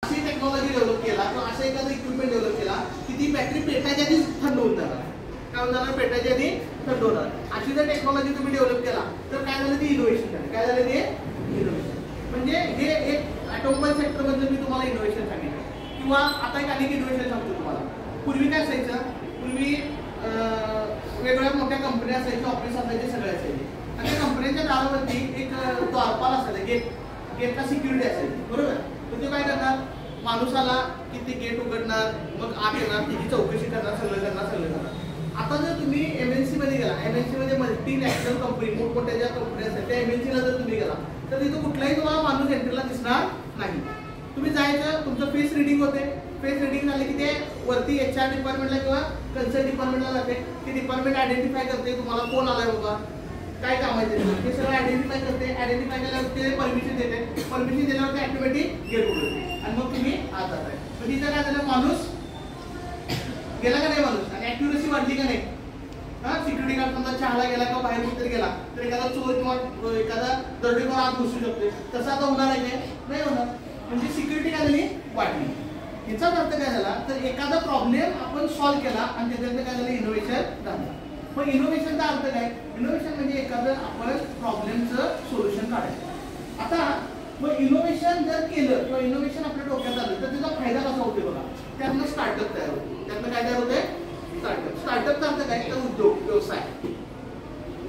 अशी technology develop केला किंवा असं एखादा इक्विपमेंट डेव्हलप केला की ती बॅटरी पेटायच्या आधीच थंड होऊन जाणार. काय होणार? पेटायच्या आधी थंड होणार. अशी जर टेक्नॉलॉजी तुम्ही डेव्हलप केला तर काय झालं? ते इनोव्हेशन झालं. काय झालं? ते इनोव्हेशन. म्हणजे हे एक ऑटोमोबाईल सेक्टरमध्ये मी तुम्हाला इनोव्हेशन सांगितलं. किंवा आता एक अनेक इनोव्हेशन सांगतो तुम्हाला. पूर्वी काय असायचं? पूर्वी वेगवेगळ्या मोठ्या कंपन्या असायच्या, ऑफिस असायचे, सगळे असायचे. आणि त्या कंपन्यांच्या दारावरती एक द्वारपाल असायचं, गेटला सिक्युरिटी असायची, बरोबर. तर ते काय करणार? माणूस आला की ते गेट उघडणार, मग आत येणार, तिची चौकशी करणार, सगळं करणार. आता जर तुम्ही MNC मध्ये गेला, MNC मध्ये मल्टीनॅशनल कंपनी, मोठमोठ्या ज्या कंपन्या असतात त्या MNC ला जर तुम्ही गेला तर तिथं कुठलाही तुम्हाला माणूस एंट्रीला दिसणार नाही. तुम्ही जायचं, तुमचं फेस रिडिंग होते. फेस रिडिंग झाले की ते वरती HR डिपार्टमेंटला किंवा कन्सल्ट डिपार्टमेंटला जाते. ते डिपार्टमेंट आयडेंटिफाय करते तुम्हाला कोण आलाय बाबा, काय काम आहे त्याचं, हे सगळं आयडेंटिफाय करते. आयडेंटिफाय केल्यावर ते परमिशन देते. परमिशन दिल्यावर ते ऑटोमॅटिक गेट उघडते आणि मग तुम्ही आत जाताय. मग तिथं काय झालं? माणूस गेला का नाही? माणूस आणि ऍक्युरेसी वाढली का नाही? सिक्युरिटी गार्ड समजा चहाला गेला किंवा बाहेर कुठेतरी गेला तर एखादा चोर किंवा एखादा दरोडेखोर आत घुसू शकतो. तसं आता होणार आहे काय? नाही होणार. म्हणजे सिक्युरिटी काय झाली? वाढली. याचा अर्थ काय झाला? तर एखादा प्रॉब्लेम आपण सॉल्व्ह केला आणि त्याच्यानंतर काय झालं? इनोव्हेशन झालं. मग इनोव्हेशनचा अर्थ काय? इनोव्हेशन म्हणजे एखादं आपण प्रॉब्लेमचं सोल्युशन काढायचं. आता मग इनोव्हेशन जर केलं किंवा इनोव्हेशन आपल्या डोक्यात आलं तर त्याचा फायदा कसा होतो बघा. त्यातनं स्टार्टअप तयार होतो. त्यातनं काय तयार होते? स्टार्टअप. स्टार्टअपचा अर्थ काय? तर उद्योग, व्यवसाय.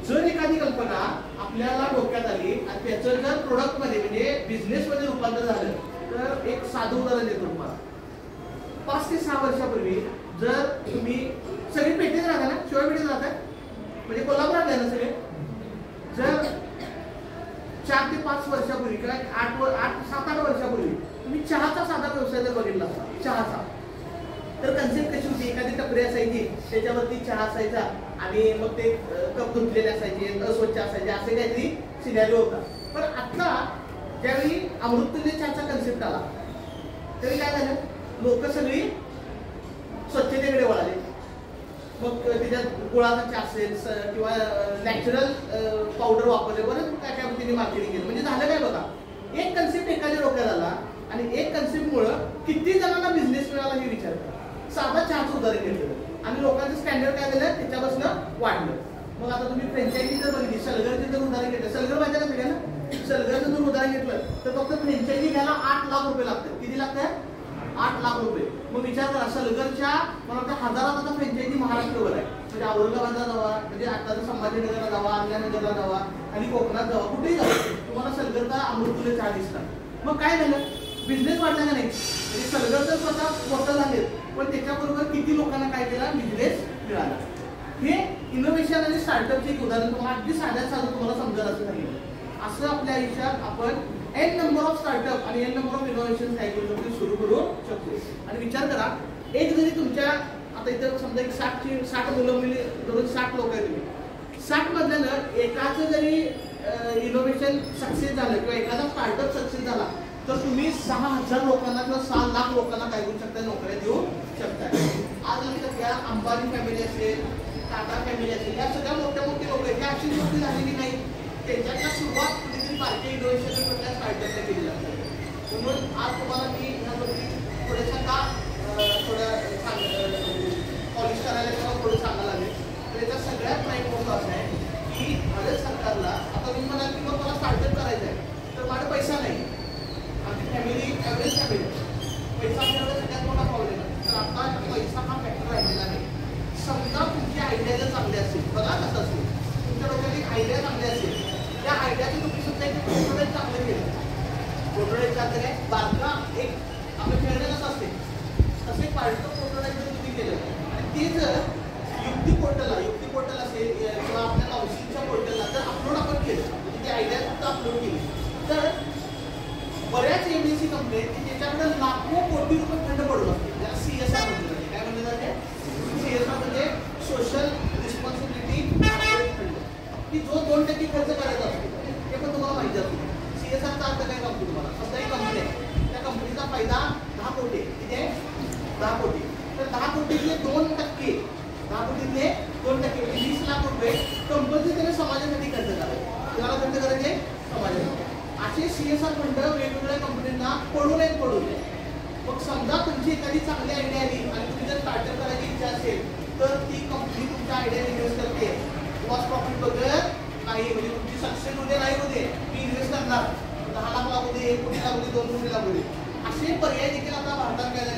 जर एखादी कल्पना आपल्याला डोक्यात आली आणि त्याचं जर प्रोडक्टमध्ये म्हणजे बिझनेसमध्ये रूपांतर झालं तर एक साधं उदाहरण देतो तुम्हाला. 5 ते 6 वर्षापूर्वी जर तुम्ही सगळे पेठेत राहता ना, शिवाय पेठेत राहतात म्हणजे कोल्हापुरात आहे ना सगळे. जर 4 ते 5 वर्षापूर्वी किंवा 7-8 वर्षापूर्वी तुम्ही चहाचा साधा व्यवसाय जर बघितला असता, चहाचा, तर कन्सेप्ट कशी होती? एखादी टपरी असायची, त्याच्यावरती चहा असायचा आणि मग ते कप धुतलेले असायचे, अस्वच्छ असायचे, असे काहीतरी सिनॅरिओ होता. पण आता ज्यावेळी अमृततुल्य चहाचा कन्सेप्ट आला त्यावेळी काय झालं? लोक सगळी स्वच्छतेकडे वळाले. मग त्याच्यात गुळाचा चहा असेल किंवा नॅचरल पावडर वापरले, बरं काय काय तिने मार्केटिंग केलं. म्हणजे झालं काय बघा? एक कन्सेप्ट एखाद्या डोक्यात आला आणि एक कन्सेप्टमुळं किती जणांना बिझनेस मिळाला हे विचार करा. साधा चहाचं उदाहरण घेतलं आणि लोकांचं स्टँडर्ड काय झालं? त्याच्यापासून वाढलं. मग आता तुम्ही फ्रँचायझी जर बघितली, सलगरचं जर उदाहरण घेतलं, सलगर माहिती का सगळ्यांना? सलगरचं जर उदाहरण घेतलं तर फक्त फ्रँचायझी घ्यायला 8 लाख रुपये लागतात. किती लागतात? 8 लाख रुपये. मग विचार करा, सलगरच्या मला वाटतं हजारात आता फ्रँचायझी महाराष्ट्रभर आहे. म्हणजे औरंगाबादला जावा, म्हणजे आता संभाजीनगरला जावा, अहिल्यानगरला जावा आणि कोकणात जावा, कुठेही जावा तुम्हाला सलगरचा अमृततुल्य चहा दिसतात. मग काय झालं? बिझनेस वाढला का नाही? म्हणजे सलगर तर स्वतः मोठं झाले पण त्याच्याबरोबर किती लोकांना काय केला? बिझनेस मिळाला. हे इनोव्हेशन आणि स्टार्टअपचे एक उदाहरण तुम्हाला अगदी साध्यात साधं तुम्हाला समजायला असं सांगितलं. असं आपल्या आयुष्यात आपण n नंबर ऑफ स्टार्टअप आणि n नंबर ऑफ इनोव्हेशन काय करू शकतो? सुरू करू शकतो. आणि विचार करा, एक जरी तुमच्या आता इथं समजा एक 60 मुलं मुली धरून 60 लोक आहेत तुम्ही, 60 मधल्यानं एकाचं जरी इनोव्हेशन सक्सेस झालं किंवा एखादा स्टार्टअप सक्सेस झाला तर तुम्ही 6,000 लोकांना किंवा 6 लाख लोकांना काय करू शकता? नोकऱ्या देऊ शकता. आज नंतर या अंबानी फॅमिली असेल, टाटा फॅमिली असेल, या सगळ्या मोठ्या मोठी लोक आहेत, अशी नोकरी झालेली नाही. त्यांच्यातल्या सुरुवात कुठेतरी पार्टी इनोव्हेशन कुठल्या स्टार्टअपला केली जाते. म्हणून आज तुम्हाला मी ह्याबद्दल थोड्याशा का थोडं पॉलिश करायला किंवा थोडं सांगायला लागेल. तर याचा सगळ्यात प्राईम मोठं असं आहे की भारत सरकारला आता तुम्ही म्हणाल की मग मला स्टार्टअप करायचं आहे तर माझा पैसा नाही, आमची फॅमिली ॲव्हरेज फॅमिली, पैसा आपल्याला सगळ्यात मोठा प्रॉब्लेम आहे. तर आता पैसा हा फॅक्टर राहिलेला नाही. समजा तुमची आयडिया जर चांगली असेल, बघा कसं असेल, तुमच्या डोक्यात एक आयडिया चांगली असेल, त्या आयडियाचं तुम्ही सुद्धा एक प्रोटोटाईप चांगलं केलं. प्रोटोटाईपचा अर्थ काय? बारका एक आपलं खेळणं कसं असते तसं एक पार्टचं प्रोटोटाईप जर तुम्ही केलं आणि ते जर युक्ती पोर्टल असेल किंवा आपल्या काउन्सिलच्या पोर्टलला जर अपलोड आपण केलं, म्हणजे ती आयडिया फक्त अपलोड केली तर बऱ्याच MNC कंपनी आहेत की त्याच्याकडे लाखो कोटी रुपये फंड पडून असते. त्याला CSR म्हटलं जाते. काय म्हटलं जाते? CSR म्हणजे सोशल रिस्पॉन्सिबिलिटी फंड, की जो 2% खर्च करायचा असतो. हे पण तुम्हाला माहिती असतो. CSRचा अर्थ काय सांगतो तुम्हाला? समजा एक कंपनी आहे, त्या कंपनीचा फायदा 10 कोटी. किती आहे? 10 कोटी. तर 10 कोटीतले 2%, 10 कोटीतले 2% म्हणजे 20 लाख रुपये कंपनी त्याने समाजासाठी खर्च करावे. तुम्हाला खर्च करायचे समाजासाठी. असे CSR फंड वेगवेगळ्या कंपन्यांना पडू नये. तुमची एखादी चांगली आयडिया आली आणि तुम्ही जर स्टार्टअप करायची इच्छा असेल तर ती कंपनी तुमच्या आयडिया इन्व्हेस्ट करते. लॉस प्रॉफिट बघत नाही, म्हणजे तुमची सक्सेस होते नाही होते, मी इन्व्हेस्ट करणार 10 लाख लागू दे, 1 कोटी लागू दे, 2 कोटी लागू दे, असे पर्याय देखील आता भारतात काय झाले